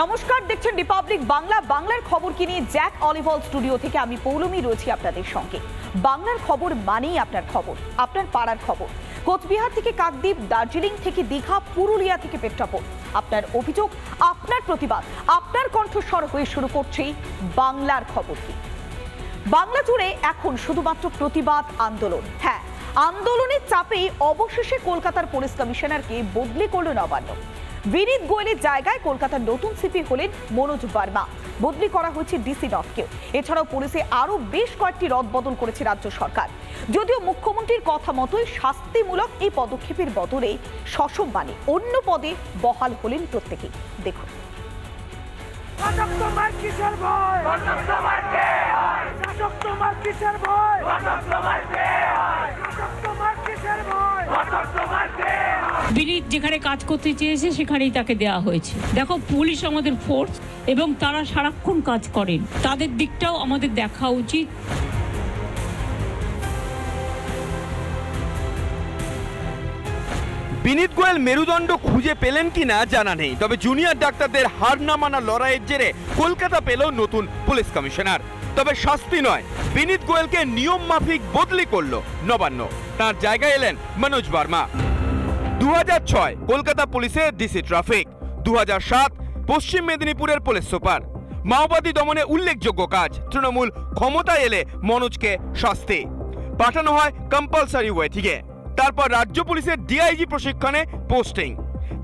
নমস্কার, দেখছেন রিপাবলিক বাংলা। বাংলার খবর কি নিয়ে জ্যাক অলিভল স্টুডিও থেকে আমি পৌলমী রয়েছি আপনাদের সঙ্গে। বাংলার খবর মানেই আপনার খবর, আপনার পাড়ার খবর। কোচবিহার থেকে কাকদ্বীপ, দার্জিলিং থেকে দীঘা, পুরুলিয়া থেকে পেট্রাপোল। আপনার অভিযোগ, আপনার প্রতিবাদ, আপনার কণ্ঠস্বর হয়ে শুরু করছি বাংলার খবর কি। বাংলা জুড়ে এখন শুধুমাত্র প্রতিবাদ আন্দোলন। হ্যাঁ, আন্দোলনের চাপেই অবশেষে কলকাতার পুলিশ কমিশনারকে বদলি করল নবান্ন। বিনীত গোয়েলের জায়গায় কলকাতার নতুন সিপি হলেন মনোজ বার্মা। বদলি করা হয়েছে ডিসি নর্থকেও। এছাড়াও পুলিশে আরো বেশ কয়েকটি রদবদল করেছে রাজ্য সরকার। যদিও মুখ্যমন্ত্রীর কথা মতোই শাস্তিমূলক এই পদক্ষেপের বদলে সসম্মানে অন্য পদে বহাল হলেন প্রত্যেকেই। দেখুন। বিনীত যেখানে কাজ করতে চেয়েছে সেখানেই তাকে দেওয়া হয়েছে। দেখো, পুলিশ আমাদের ফোর্স এবং তারা সারাক্ষণ কাজ করেন, তাদের দিকটাও আমাদের দেখা উচিত। বিনীত গোয়েল মেরুদণ্ড খুঁজে পেলেন কিনা জানা নেই, তবে জুনিয়র ডাক্তারদের হার না মানা লড়াইয়ের জেরে কলকাতা পেল নতুন পুলিশ কমিশনার। তবে শাস্তি নয়, বিনীত গোয়েলকে নিয়ম মাফিক বদলি করল নবান্ন। তার জায়গায় এলেন মনোজ বার্মা। 2006 কলকাতা পুলিশে ডিসি ট্রাফিক, 2007 পশ্চিম মেদিনীপুরের পুলিশ সুপার। মাওবাদী দমনে উল্লেখযোগ্য কাজ। তৃণমূল ক্ষমতায় এলে মনোজকে শাস্তি পাঠানো হয় কম্পালসারি ওয়েটিংয়ে। তারপর রাজ্য পুলিশের ডিআইজি প্রশিক্ষণে পোস্টিং।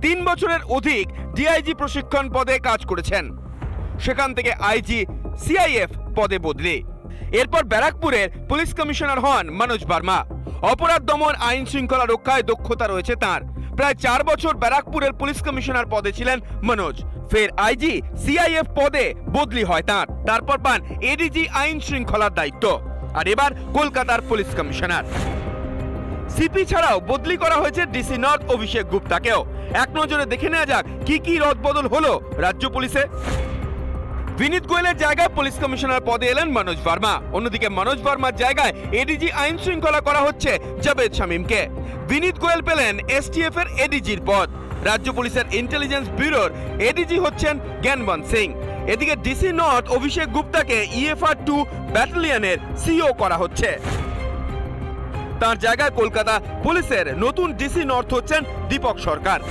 3 বছরের অধিক ডিআইজি প্রশিক্ষণ পদে কাজ করেছেন। সেখান থেকে আইজি সিআইএফ পদে বদলি। এরপর ব্যারাকপুরের পুলিশ কমিশনার হন মনোজ বার্মা। অপরাধ দমন, আইন শৃঙ্খলা রক্ষায় দক্ষতা রয়েছে তার। প্রায় 4 বছর ব্যারাকপুরের পুলিশ কমিশনার পদে ছিলেন মনোজ। ফের আইজি সিআইএফ পদে বদলি হয় তার। তারপর পান এডিজি আইন শৃঙ্খলার দায়িত্ব। আর এবার কলকাতার পুলিশ কমিশনার। সিপি ছাড়াও বদলি করা হয়েছে ডিসি নর্থ অভিষেক গুপ্তাকেও। এক নজরে দেখে নেওয়া যাক কি কি রদবদল হলো রাজ্য পুলিশে। বিনীত গোয়েলের জায়গায় পুলিশ কমিশনার পদে এলেন মনোজ বার্মা। অন্যদিকে মনোজ বার্মার জায়গায় এডিজি আইন শৃঙ্খলা করা হচ্ছে জাভেদ শামীমকে। বিনীত গোয়েল পেলেন এসটিএফ এর এডিজির পদ। রাজ্য পুলিশের ইন্টেলিজেন্স ব্যুরোর এডিজি হচ্ছেন জ্ঞানবন্ত সিং। এদিকে ডিসি নর্থ অভিষেক গুপ্তাকে ইএফআর 2 ব্যাটালিয়নের সিও করা হচ্ছে। তার জায়গায় কলকাতা পুলিশের নতুন ডিসি নর্থ হচ্ছেন দীপক সরকার।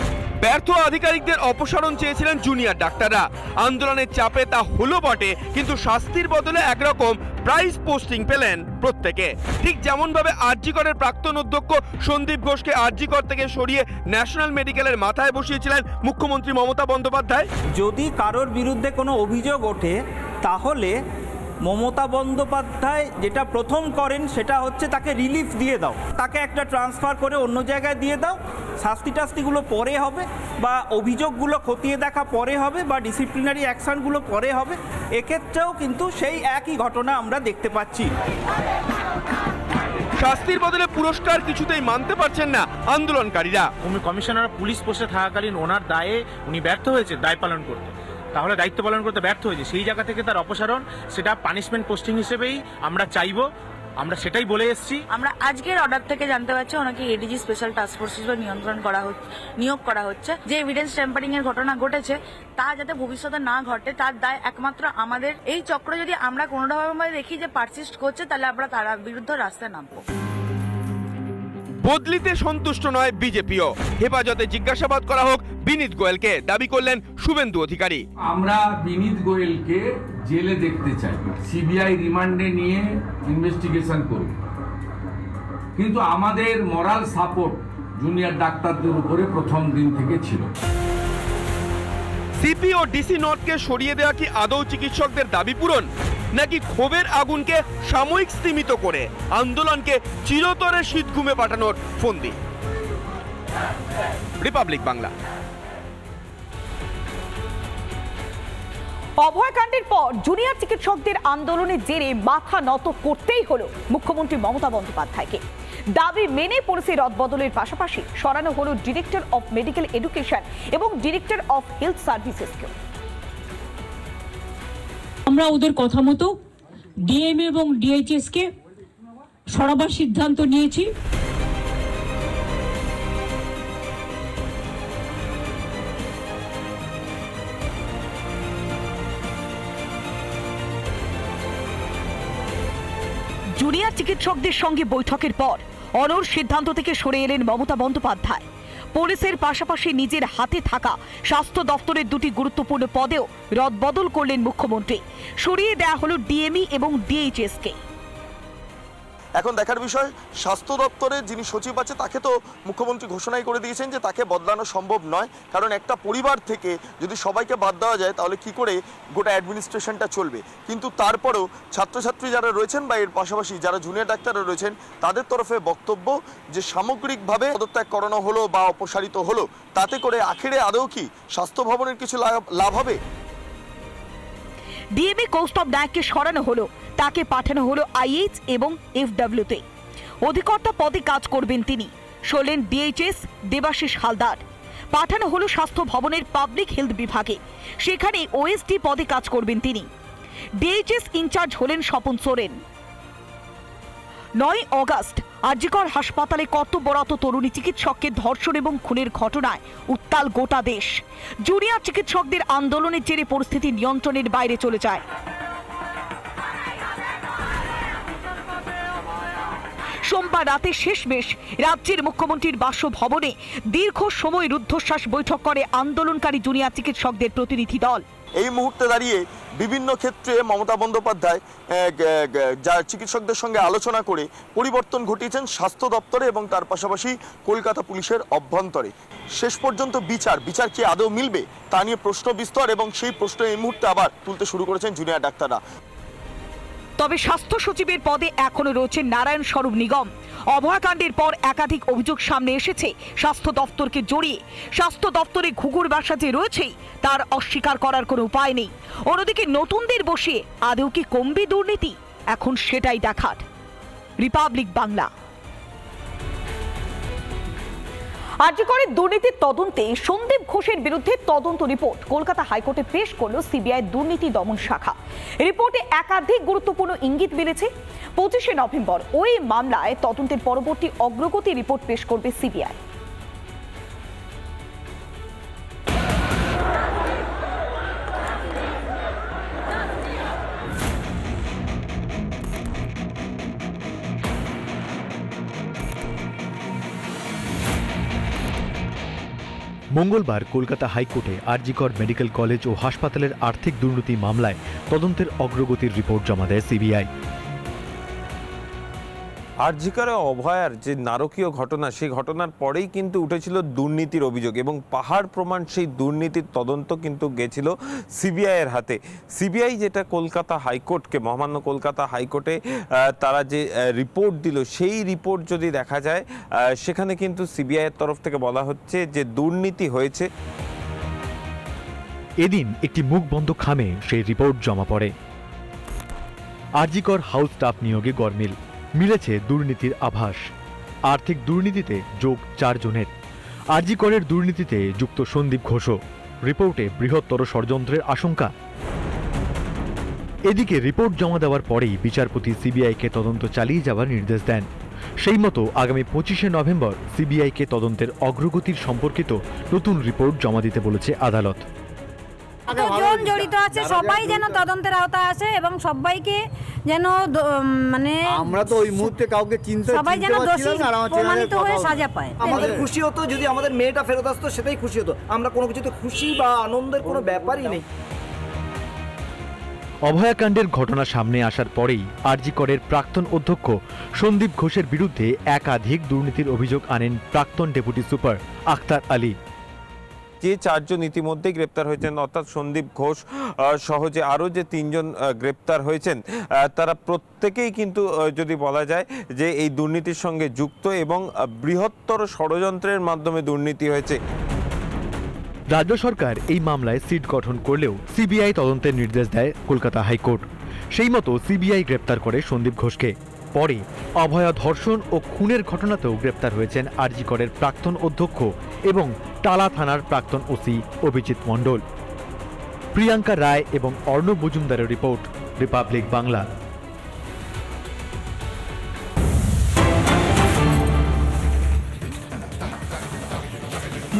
ব্যর্থ আধিকারিকদের অপসারণ চেয়েছিলেন জুনিয়র ডাক্তাররা। আন্দোলনের চাপে তা হলো বটে, কিন্তু শাস্তির বদলে একরকম প্রাইজ পোস্টিং পেলেন প্রত্যেকে। ঠিক যেমন ভাবে আরজি করের প্রাক্তন অধ্যক্ষ সন্দীপ ঘোষকে আরজি কর থেকে সরিয়ে ন্যাশনাল মেডিকেলের মাথায় বসিয়েছিলেন মুখ্যমন্ত্রী মমতা বন্দ্যোপাধ্যায়। যদি কারোর বিরুদ্ধে কোনো অভিযোগ ওঠে তাহলে মমতা বন্দ্যোপাধ্যায় যেটা প্রথম করেন সেটা হচ্ছে তাকে রিলিফ দিয়ে দাও, তাকে একটা ট্রান্সফার করে অন্য জায়গায় দিয়ে দাও। শাস্তিগুলো পরে হবে, বা অভিযোগগুলো খতিয়ে দেখা পরে হবে, বা ডিসিপ্লিনারি অ্যাকশনগুলো পরে হবে। এক্ষেত্রেও কিন্তু সেই একই ঘটনা আমরা দেখতে পাচ্ছি। শাস্তির বদলে পুরস্কার কিছুতেই মানতে পারছেন না আন্দোলনকারীরা। কমিশনার পুলিশ পোস্টে থাকাকালীন ওনার দায়ে উনি ব্যর্থ হয়েছে দায় পালন করতে, তাহলে দায়িত্ব পালন করতে ব্যর্থ হয়েছে। সেই জায়গা থেকে তার অপসারণ, সেটা পানিশমেন্ট পোস্টিং হিসেবেই আমরা চাইবো। আমরা সেটাই বলে এসেছি। আমরা আজকের অর্ডার থেকে জানতে পারছি ওনাকে এডিজি স্পেশাল টাস্ক ফোর্স হিসেবে নিয়োগ করা হচ্ছে। যে এভিডেন্স ট্যাম্পারিং এর ঘটনা ঘটেছে তা যাতে ভবিষ্যতে না ঘটে তার দায় একমাত্র আমাদের। এই চক্র যদি আমরা কোনোভাবে দেখি যে পারসিস্ট করছে, তাহলে আমরা তার বিরুদ্ধে রাস্তায় নামবো। বদলিতে সন্তুষ্ট নয় বিজেপিও। হেফাজতে জিজ্ঞাসাবাদ করা হোক বিনীত গোয়েলকে, দাবি করলেন শুভেন্দু অধিকারী। আমরা বিনীত গোয়েলকে জেলে দেখতে চাই, সিবিআই রিমান্ডে নিয়ে ইনভেস্টিগেশন করব, কিন্তু আমাদের মোরাল সাপোর্ট জুনিয়র ডাক্তারদের উপরে প্রথম দিন থেকে ছিল। সিপি ও ডিসি নর্থকে সরিয়ে দেওয়া কি আদৌ চিকিৎসকদের দাবি পূরণ, নাকি ক্ষোভের আগুনকে সাময়িক স্তীমিত করে আন্দোলনকে চিরতরে শীত ঘুমে পাঠানোর ফন্দি? রিপাবলিক বাংলা। অভয়কাণ্ডের পর জুনিয়র চিকিৎসকদের আন্দোলনের জেরে মাথা নত করতেই হলো মুখ্যমন্ত্রী মমতা বন্দ্যোপাধ্যায়কে। দাবি মেনে পড়েছে রদবদলের পাশাপাশি সরানো হলো ডিরেক্টর অফ মেডিকেল এডুকেশন এবং ডিরেক্টর অফ হেলথ সার্ভিসেসকে। আমরা ওদের কথা মতো ডিএম এবং ডিএইচএস কে সরাবার সিদ্ধান্ত নিয়েছি। জুনিয়র চিকিৎসকদের সঙ্গে বৈঠকের পর অনড় সিদ্ধান্ত থেকে সরে এলেন মমতা বন্দ্যোপাধ্যায়। পুলিশের পাশাপাশি নিজের হাতে থাকা স্বাস্থ্য দপ্তরের দুটি গুরুত্বপূর্ণ পদেও রদবদল করলেন মুখ্যমন্ত্রী। সরিয়ে দেওয়া হলো ডিএমই এবং ডিএইচএসকে। এখন দেখার বিষয়, স্বাস্থ্য দপ্তরের যিনি সচিব আছে তাকে তো মুখ্যমন্ত্রী ঘোষণাই করে দিয়েছেন যে তাকে বদলানো সম্ভব নয়, কারণ একটা পরিবার থেকে যদি সবাইকে বাদ দেওয়া যায় তাহলে কি করে গোটা অ্যাডমিনিস্ট্রেশনটা চলবে। কিন্তু তারপরেও ছাত্রছাত্রী যারা রয়েছেন বা এর পাশাপাশি যারা জুনিয়র ডাক্তাররা রয়েছেন তাদের তরফে বক্তব্য যে সামগ্রিকভাবে পদত্যাগ করানো হলো বা অপসারিত হলো, তাতে করে আখেরে আদৌ কি স্বাস্থ্য ভবনের কিছু লাভ হবে? ডিএমই কৌস্তব নায়ককে সরানো হলো, তাকে পাঠানো হলো আইএইচ এবং এফডব্লিউতে। অধিকর্তা পদে কাজ করবেন তিনি। সরলেন ডিএইচএস দেবাশিস হালদার। পাঠানো হলো স্বাস্থ্য ভবনের পাবলিক হেলথ বিভাগে, সেখানে ওএসডি পদে কাজ করবেন তিনি। ডিএইচএস ইনচার্জ হলেন স্বপন সোরেন। 9 অগস্ট আরজিকর হাসপাতালে কর্তব্যরত তরুণী চিকিৎসককে ধর্ষণ এবং খুনের ঘটনায় উত্তাল গোটা দেশ। জুনিয়র চিকিৎসকদের আন্দোলনের জেরে পরিস্থিতি নিয়ন্ত্রণের বাইরে চলে যায়। সোমবার রাতে শেষমেশ রাজ্যের মুখ্যমন্ত্রীর বাসভবনে দীর্ঘ সময় রুদ্ধশ্বাস বৈঠক করে আন্দোলনকারী জুনিয়র চিকিৎসকদের প্রতিনিধি দল। এই মুহূর্তে দাঁড়িয়ে বিভিন্ন ক্ষেত্রে মমতা বন্দ্যোপাধ্যায় যা চিকিৎসকদের সঙ্গে আলোচনা করে পরিবর্তন ঘটিয়েছেন স্বাস্থ্য দপ্তরে এবং তার পাশাপাশি কলকাতা পুলিশের অভ্যন্তরে। শেষ পর্যন্ত বিচার কি আদৌ মিলবে তা নিয়ে প্রশ্ন বিস্তর, এবং সেই প্রশ্ন এই মুহূর্তে আবার তুলতে শুরু করেছেন জুনিয়র ডাক্তাররা। তবে স্বাস্থ্য সচিবের পদে এখনো রয়েছেন নারায়ণ স্বরূপ নিগম। অভয়াকাণ্ডের পর একাধিক অভিযোগ সামনে এসেছে স্বাস্থ্য দপ্তরকে জড়িয়ে। স্বাস্থ্য দপ্তরে ঘুঘুর বাসা যে রয়েছেই তার অস্বীকার করার কোনো উপায় নেই। অন্যদিকে নতুনদের বসিয়ে আদৌ কি কমবে দুর্নীতি, এখন সেটাই দেখার। রিপাবলিক বাংলা। আরজিকরের দুর্নীতির তদন্তে সন্দীপ ঘোষের বিরুদ্ধে তদন্ত রিপোর্ট কলকাতা হাইকোর্টে পেশ করল সিবিআই দুর্নীতি দমন শাখা। রিপোর্টে একাধিক গুরুত্বপূর্ণ ইঙ্গিত মিলেছে। 25শে নভেম্বর ওই মামলায় তদন্তের পরবর্তী অগ্রগতি রিপোর্ট পেশ করবে সিবিআই। মঙ্গলবার কলকাতা হাইকোর্টে আরজিকর মেডিকেল কলেজ ও হাসপাতালের আর্থিক দুর্নীতি মামলায় তদন্তের অগ্রগতির রিপোর্ট জমা দেয় সিবিআই। আরজিকরে অভয়ার যে নারকীয় ঘটনা, সেই ঘটনার পরেই কিন্তু উঠেছিল দুর্নীতির অভিযোগ এবং পাহাড় প্রমাণ সেই দুর্নীতির তদন্ত কিন্তু গেছিল সিবিআইয়ের হাতে। সিবিআই যেটা কলকাতা হাইকোর্টকে, মহামান্য কলকাতা হাইকোর্টে তারা যে রিপোর্ট দিল, সেই রিপোর্ট যদি দেখা যায় সেখানে কিন্তু সিবিআইয়ের তরফ থেকে বলা হচ্ছে যে দুর্নীতি হয়েছে। এদিন একটি মুখ বন্ধ খামে সেই রিপোর্ট জমা পড়ে। আরজিকর হাউস স্টাফ নিয়োগে গরমিল, মিলেছে দুর্নীতির আভাস। আর্থিক দুর্নীতিতে যোগ 4 জনের। আরজিকরের দুর্নীতিতে যুক্ত সন্দীপ ঘোষও। রিপোর্টে বৃহত্তর ষড়যন্ত্রের আশঙ্কা। এদিকে রিপোর্ট জমা দেওয়ার পরেই বিচারপতি সিবিআইকে তদন্ত চালিয়ে যাওয়ার নির্দেশ দেন। সেই মতো আগামী 25শে নভেম্বর সিবিআইকে তদন্তের অগ্রগতির সম্পর্কিত নতুন রিপোর্ট জমা দিতে বলেছে আদালত। জন জড়িত আছে সবাই যেন তদন্তের আওতায় আসে এবং সবাইকে যেন মানে আমরা তো ওই মুহূর্তে কাউকে চিনতে সবাই যেন দোষী প্রমাণিত হয়ে সাজা পায়। আমাদের খুশি হতো যদি আমাদের মেয়েটা ফেরত আসতো, সেটাই খুশি হতো। আমরা কোনো কিছুতে খুশি বা আনন্দের কোনো ব্যাপারই নেই। অভয়াকাণ্ডের ঘটনা সামনে আসার পরেই আরজিকরের প্রাক্তন অধ্যক্ষ সন্দীপ ঘোষের বিরুদ্ধে একাধিক দুর্নীতির অভিযোগ আনেন প্রাক্তন ডেপুটি সুপার আখতার আলী। যে 4 জন ইতিমধ্যেই গ্রেপ্তার হয়েছেন, অর্থাৎ সন্দীপ ঘোষ সহ যে আরও যে 3 জন গ্রেপ্তার হয়েছেন, তারা প্রত্যেকেই কিন্তু যদি বলা যায় যে এই দুর্নীতির সঙ্গে যুক্ত এবং বৃহত্তর ষড়যন্ত্রের মাধ্যমে দুর্নীতি হয়েছে। রাজ্য সরকার এই মামলায় সিট গঠন করলেও সিবিআই তদন্তের নির্দেশ দেয় কলকাতা হাইকোর্ট। সেই মতো সিবিআই গ্রেপ্তার করে সন্দীপ ঘোষকে। পরে অভয়া ধর্ষণ ও খুনের ঘটনাতেও গ্রেপ্তার হয়েছেন আরজিকরের প্রাক্তন অধ্যক্ষ এবং টালা থানার প্রাক্তন ওসি অভিজিৎ মণ্ডল। প্রিয়াঙ্কা রায় এবং অর্ণব মজুমদারের রিপোর্ট, রিপাবলিক বাংলা।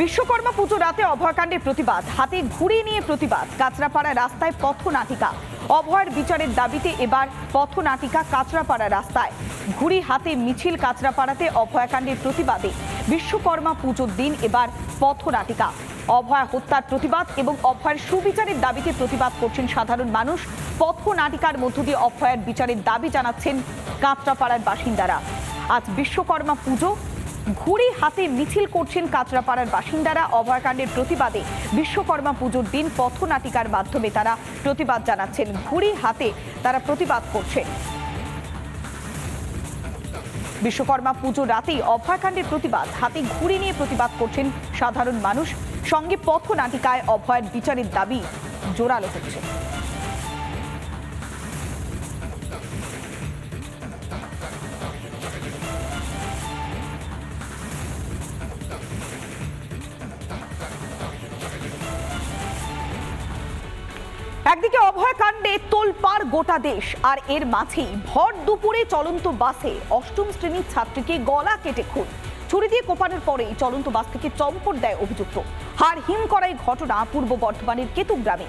বিশ্বকর্মা পুজো রাতে অভয়াকাণ্ডের প্রতিবাদ, হাতে ঘুড়ি নিয়ে প্রতিবাদ, কাঁচরাপাড়া রাস্তায় পথনাটিকা। অভয়ার বিচারের দাবিতে এবার পথনাটিকা কাঁচরাপাড়া রাস্তায়। ঘুড়ি হাতে মিছিল কাঁচরাপাড়াতে অভয়াকাণ্ডের প্রতিবাদে। বিশ্বকর্মা পুজোর দিন এবার পথনাটিকা। অভয়া হত্যার প্রতিবাদ এবং অভয়ার সুবিচারের দাবিতে প্রতিবাদ করছেন সাধারণ মানুষ। পথনাটিকার মধ্য দিয়ে অভয়ার বিচারের দাবি জানাচ্ছেন কাঁচরাপাড়ার বাসিন্দারা। আজ বিশ্বকর্মা পুজো, ঘুড়ি হাতে মিছিল করছেন কাঁচরাপাড়ার বাসিন্দারা। অভয়াকাণ্ডের প্রতিবাদে বিশ্বকর্মা পুজোর দিন পথনাটিকার মাধ্যমে তারা প্রতিবাদ জানাচ্ছেন। ঘুড়ি হাতে তারা প্রতিবাদ করছেন। বিশ্বকর্মা পুজো রাতেই অভয়াকাণ্ডের প্রতিবাদ, হাতে ঘুড়ি নিয়ে প্রতিবাদ করছেন সাধারণ মানুষ। সঙ্গে পথনাটিকায় অভয়ার বিচারের দাবি জোরালো হচ্ছে। একদিকে অভয়াকাণ্ডে তোলপাড় গোটা দেশ, আর এর মাঝেই ভর দুপুরে চলন্ত বাসে অষ্টম শ্রেণীর ছাত্রীকে গলা কেটে খুন। ছুরি দিয়ে কোপানোর পরেই চলন্ত বাস থেকে চম্পট দেয় অভিযুক্ত। হাড় হিম করা এই ঘটনা পূর্ব বর্ধমানের কেতুগ্রামে।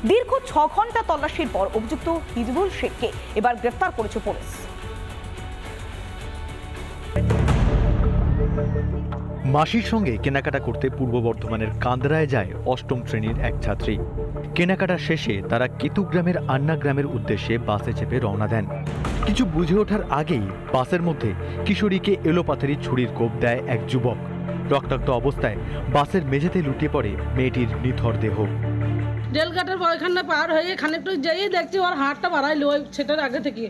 দীর্ঘ 6 ঘন্টা তল্লাশির পর অভিযুক্ত হিজবুল শেখকে এবার গ্রেফতার করেছে পুলিশ। মাসির সঙ্গে কেনাকাটা করতে পূর্ব বর্ধমানের কান্দরায় যায় অষ্টম শ্রেণীর এক ছাত্রী। কেনাকাটা শেষে তারা কেতুগ্রামের আন্না গ্রামের উদ্দেশ্যে বাসে চেপে রওনা দেন। কিছু বুঝে ওঠার আগেই বাসের মধ্যে কিশোরীকে এলোপাথারি ছুরির কোপ দেয় এক যুবক। রক্তাক্ত অবস্থায় বাসের মেঝেতে লুটিয়ে পড়ে মেয়েটির নিথর দেহ। রেলঘাটের ওইখানে পার হয়ে খানিকটু যেয়ে দেখছি ওর হাতটা বাড়াইলো, ওই সেটার আগে থেকে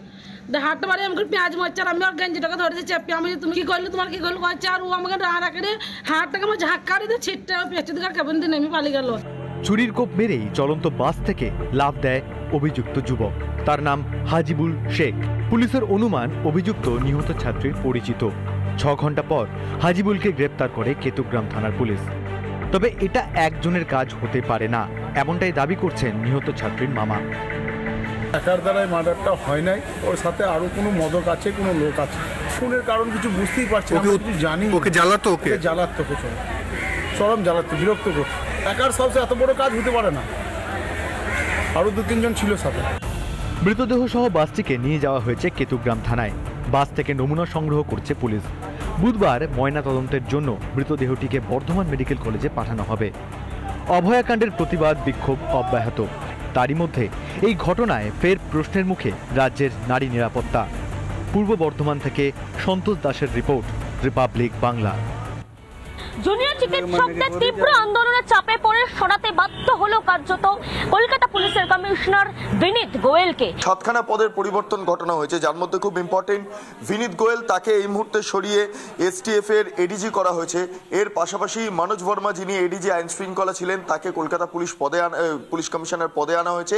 হাতটা বাড়িয়ে আমাকে পেঁয়াজ মারছে। আর আমি ওর গেঞ্জিটাকে ধরে চেপে আমি তুমি কি করলি, তোমার কি করলো কয়েছে। আর ও আমাকে রাখে হাতটাকে আমার ঝাক্কা দিয়ে ছিটটা পেঁচে দিকে কেমন দিন নেমে পালিয়ে গেল। ছুরির কোপ মেরেই চলন্ত বাস থেকে লাফ দেয় অভিযুক্ত যুবক। তার নাম হাজিবুল শেখ। পুলিশের অনুমান অভিযুক্ত নিহত ছাত্রীর পরিচিত। 6 ঘন্টা পর হাজিবুলকে গ্রেপ্তার করে কেতুগ্রাম থানার পুলিশ। তবে এটা একজনের কাজ হতে পারে না, এমনটাই দাবি করছেন নিহত ছাত্রীর মামা। একার দ্বারাই মার্ডারটা হয় নাই, ওর সাথে আরো কোনো মদক আছে, কোনো লোক আছে। খুনের কারণ কিছু বুঝতেই পারছি না, কিছু জানি। ওকে জ্বালাতো, চরম জ্বালাতো, বিরক্ত করতো। একার সাহসে এত বড় কাজ হতে পারে না, আরো 2-3 জন ছিল সাথে। মৃতদেহ সহ বাসটিকে নিয়ে যাওয়া হয়েছে কেতুগ্রাম থানায়। বাস থেকে নমুনা সংগ্রহ করছে পুলিশ। বুধবার ময়না তদন্তের জন্য মৃতদেহটিকে বর্ধমান মেডিকেল কলেজে পাঠানো হবে। অভয়াকাণ্ডের প্রতিবাদ বিক্ষোভ অব্যাহত। তারই মধ্যে এই ঘটনায় ফের প্রশ্নের মুখে রাজ্যের নারী নিরাপত্তা। পূর্ব বর্ধমান থেকে সন্তোষ দাসের রিপোর্ট, রিপাবলিক বাংলা। জুনিয়র চিকিৎসকদের তীব্র আন্দোলনের চাপে পড়ে সরাতে বাধ্য হলো কার্যত কলকাতা পুলিশের কমিশনার বিনীত গোয়েলকে। 7খানা পদের পরিবর্তন ঘটনা হয়েছে, যার মধ্যে খুব ইম্পর্টেন্ট বিনীত গোয়েল, তাকে এই মুহূর্তে সরিয়ে এসটিএফ এর এডিজি করা হয়েছে। এর পাশাপাশি মনোজ বর্মা, যিনি এডিজি আইন শৃঙ্খলা ছিলেন, তাকে কলকাতা পুলিশ কমিশনার পদে আনা হয়েছে।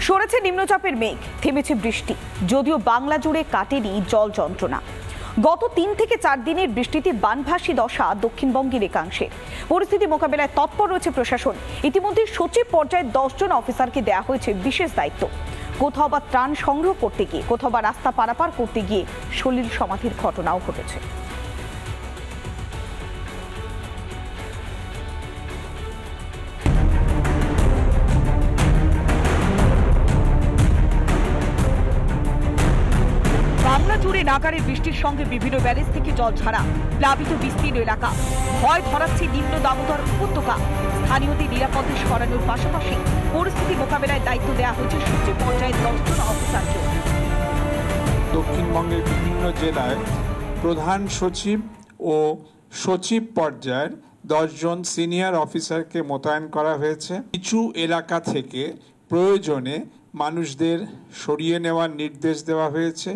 সরেছে নিম্নচাপের মেঘ, থেমেছে বৃষ্টি, যদিও বাংলা জুড়ে কাটেনি জল যন্ত্রণা। গত 3 থেকে 4 দিনের বৃষ্টিতে বানভাসী দশা দক্ষিণবঙ্গের একাংশের। পরিস্থিতি মোকাবেলায় তৎপর রয়েছে প্রশাসন। ইতিমধ্যে সচিব পর্যায়ে 10 জন অফিসারকে দেওয়া হয়েছে বিশেষ দায়িত্ব। কোথাও বা ত্রাণ সংগ্রহ করতে গিয়ে, কোথাও বা রাস্তা পারাপার করতে গিয়ে সলিল সমাধির ঘটনাও ঘটেছে। বাংলা জুড়ে নাগারের বৃষ্টির সঙ্গে বিভিন্ন ব্যারেজ থেকে জল ছাড়া, প্লাবিত বিস্তীর্ণ এলাকা। ভয় ধরাচ্ছে নিম্ন দামোদর উপত্যকা। স্থানীয়দের নিরাপদে সরানোর পাশাপাশি পরিস্থিতি মোকাবেলায় দায়িত্ব দেওয়া হয়েছে সচিব পর্যায়ের 10 জন অফিসারকে। দক্ষিণবঙ্গের বিভিন্ন জেলায় প্রধান সচিব ও সচিব পর্যায়ের 10 জন সিনিয়র অফিসারকে মোতায়েন করা হয়েছে। কিছু এলাকা থেকে প্রয়োজনে মানুষদের সরিয়ে নেওয়ার নির্দেশ দেওয়া হয়েছে।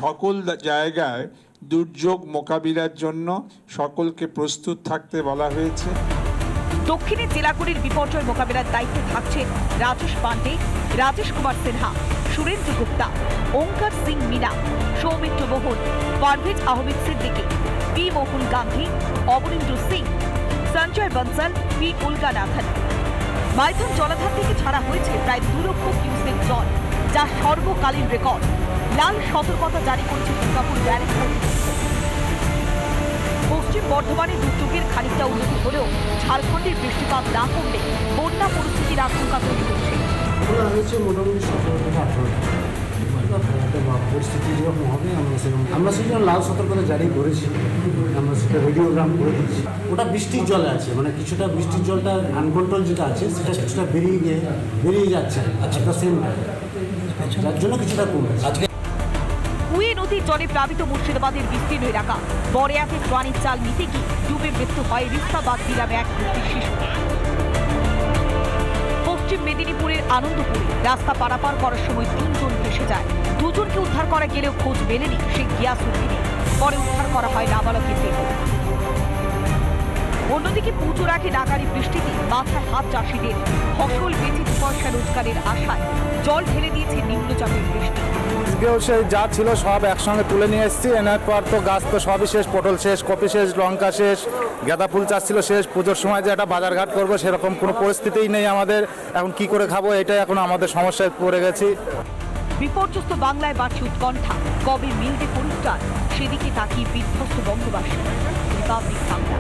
সকল জায়গায় দুর্যোগ মোকাবিলার জন্য সকলকে প্রস্তুত থাকতে বলা হয়েছে। দক্ষিণের জেলাগুলির বিপর্যয় মোকাবিলার দায়িত্বে থাকছেন রাজেশ পান্ডে, রাজেশ কুমার সিনহা, সুরেন্দ্র গুপ্তা, ওঙ্কার সিং মিনা, সৌমিত্র মোহন, পারভেজ আহমেদ সিদ্দিকী, পি মোহন গান্ধী, অবনীন্দ্র সিং, সঞ্জয় বনসাল, পি উলগানাথন। মাইথন জলাধার থেকে ছাড়া হয়েছে প্রায় 2 লক্ষ কিউসেক জল, যা সর্বকাল যুদ্ধকালীন রেকর্ড। লাল সতর্কতা জারি করেছে দুর্গাপুর ব্যারেক। পশ্চিম বর্ধমানে দুর্যোগের খানিকটা উন্নতি হলেও ঝাড়খণ্ডের বৃষ্টিপাত না কমলে বন্যা পরিস্থিতির আশঙ্কা তৈরি হচ্ছে। পরিস্থিতি যেরকম হবে আমরা সেটা লাল সতর্কতা জারি করেছি, আমরা সেটা রেডিওগ্রাম করে দিচ্ছি। ওটা বৃষ্টির জলে আছে, মানে কিছুটা বৃষ্টির জলটা আনকন্ট্রোল যেটা আছে সেটা কিছুটা বেরিয়ে যাচ্ছে একটা সেম টাইম, যার জন্য কিছুটা কমে। কুয়ে নদীর জলে প্লাবিত মুর্শিদাবাদের বিস্তীর্ণ এলাকা। বড়িয়াতে প্রাণীর চাল নিতে গিয়ে ডুবে মৃত্যু হয় রিস্তাবাদ গ্রামে এক শিশু। পশ্চিম মেদিনীপুরের আনন্দপুরে রাস্তা পারাপার করার সময় 3 জন ভেসে যায়। 2 জনকে উদ্ধার করা গেলেও খোঁজ মেলেনি শেখ গিয়াসউদ্দিনের। পরে উদ্ধার করা হয় নাবালকের দেহ। অন্যদিকে পুজোর আগে নাগারি বৃষ্টিতে মাথায় হাত চাষিদের। ফসল বেচে 2 পয়সা রোজগারের আশায় জল ঢেলে দিয়েছে নিম্নচাপের বৃষ্টি। যা ছিল সব একসঙ্গে তুলে নিয়ে এসেছি, এনার পর তো গাছ তো সবই শেষ, পটল শেষ, কপি শেষ, লঙ্কা শেষ, গাঁদা ফুল চাষ ছিল শেষ। পুজোর সময় যে একটা বাজারঘাট করবো সেরকম কোনো পরিস্থিতিই নেই আমাদের। এখন কি করে খাবো, এটাই এখন আমাদের সমস্যায় পড়ে গেছি। বিপর্যস্ত বাংলায় বাড়ছে উৎকণ্ঠা। কবে মিলবে পরিত্রাণ, সেদিকে তাকিয়ে বিধ্বস্ত বঙ্গবাসী। রিপাবলিক বাংলা।